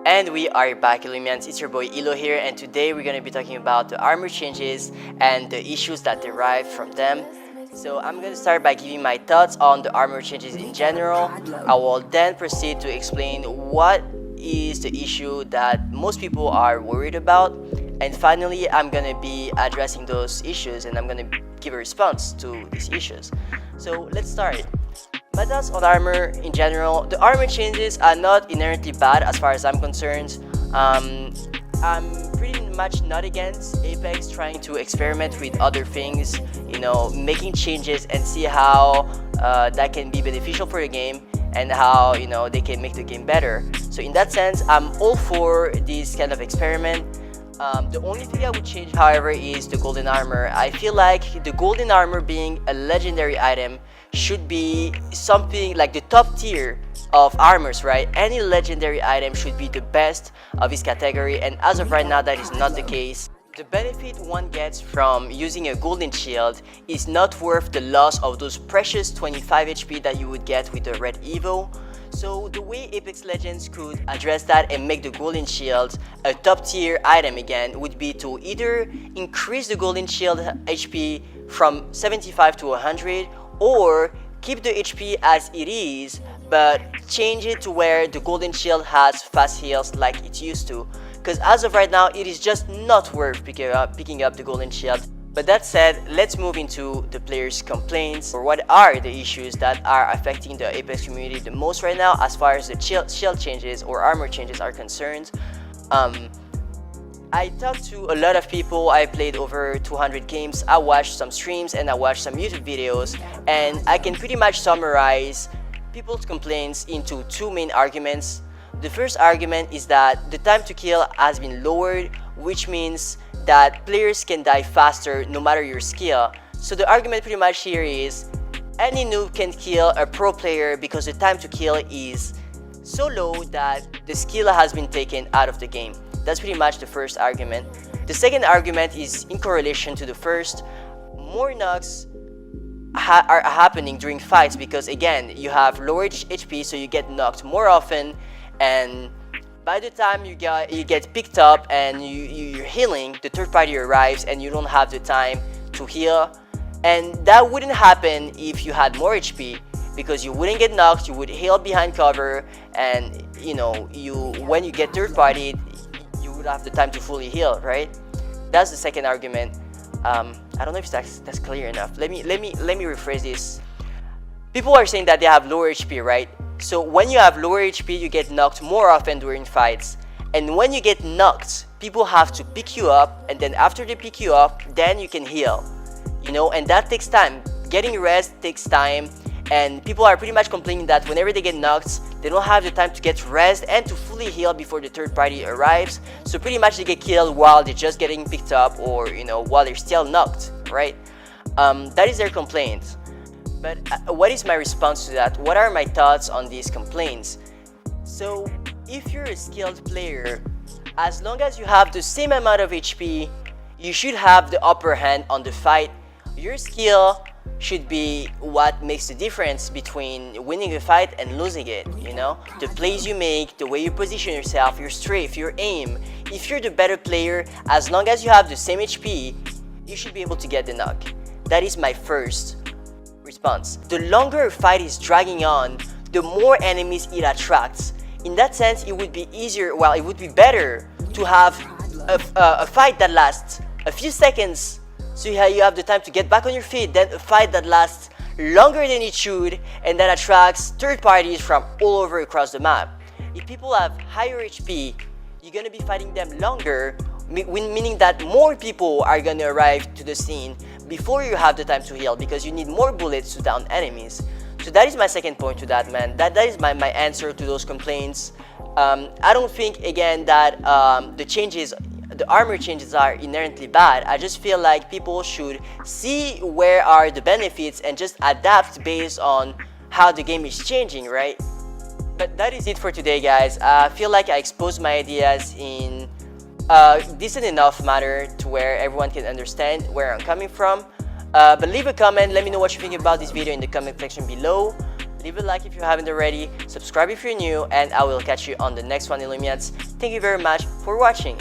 And we are back, Elohimians. It's your boy Elo here, and today we're going to be talking about the armor changes and the issues that derive from them. So I'm going to start by giving my thoughts on the armor changes in general. I will then proceed to explain what is the issue that most people are worried about. And finally, I'm going to be addressing those issues and I'm going to give a response to these issues. So let's start. My thoughts on armor in general. The armor changes are not inherently bad as far as I'm concerned. I'm pretty much not against Apex trying to experiment with other things, making changes and see how that can be beneficial for the game and how they can make the game better. So in that sense, I'm all for this kind of experiment. The only thing I would change, however, is the golden armor. I feel like the golden armor being a legendary item should be something like the top tier of armors, right? Any legendary item should be the best of its category, and as of right now, that is not the case. The benefit one gets from using a golden shield is not worth the loss of those precious 25 HP that you would get with the red Evo. So the way Apex Legends could address that and make the golden shield a top tier item again would be to either increase the golden shield HP from 75 to 100 or keep the HP as it is but change it to where the golden shield has fast heals like it used to, because as of right now it is just not worth picking up the golden shield. But that said, let's move into the players' complaints, or what are the issues that are affecting the Apex community the most right now as far as the shield changes or armor changes are concerned. I talked to a lot of people. I played over 200 games, I watched some streams and I watched some YouTube videos, and I can pretty much summarize people's complaints into two main arguments. The first argument is that the time to kill has been lowered, which means that players can die faster no matter your skill. So the argument pretty much here is any noob can kill a pro player because the time to kill is so low that the skill has been taken out of the game. That's pretty much the first argument. The second argument is in correlation to the first. More knocks are happening during fights because again, you have lower HP, so you get knocked more often, and by the time you get picked up and you're healing, the third party arrives and you don't have the time to heal. And that wouldn't happen if you had more HP, because you wouldn't get knocked, you would heal behind cover, and when you get third party, you would have the time to fully heal, right? That's the second argument. I don't know if that's clear enough. Let me rephrase this. People are saying that they have lower HP, right? So when you have lower HP, you get knocked more often during fights. And when you get knocked, people have to pick you up, and then after they pick you up, then you can heal. And that takes time. Getting rest takes time, and people are pretty much complaining that whenever they get knocked, they don't have the time to get rest and to fully heal before the third party arrives. So pretty much they get killed while they're just getting picked up, or while they're still knocked, right? That is their complaint. But what is my response to that? What are my thoughts on these complaints? So if you're a skilled player, as long as you have the same amount of HP, you should have the upper hand on the fight. Your skill should be what makes the difference between winning a fight and losing it, The plays you make, the way you position yourself, your strafe, your aim. If you're the better player, as long as you have the same HP, you should be able to get the knock. That is my first response. The longer a fight is dragging on, the more enemies it attracts. In that sense, it would be easier, it would be better to have a fight that lasts a few seconds, so you have the time to get back on your feet, than a fight that lasts longer than it should and that attracts third parties from all over across the map. If people have higher HP, you're gonna be fighting them longer, meaning that more people are gonna arrive to the scene before you have the time to heal, because you need more bullets to down enemies. So that is my second point to that, man. That is my answer to those complaints. I don't think, again, that the armor changes are inherently bad. I just feel like people should see where are the benefits and just adapt based on how the game is changing, right? But that is it for today, guys. I feel like I exposed my ideas in decent enough manner to where everyone can understand where I'm coming from. But leave a comment, let me know what you think about this video in the comment section below. leave a like if you haven't already, subscribe if you're new, and I will catch you on the next one, Elohimians. Thank you very much for watching.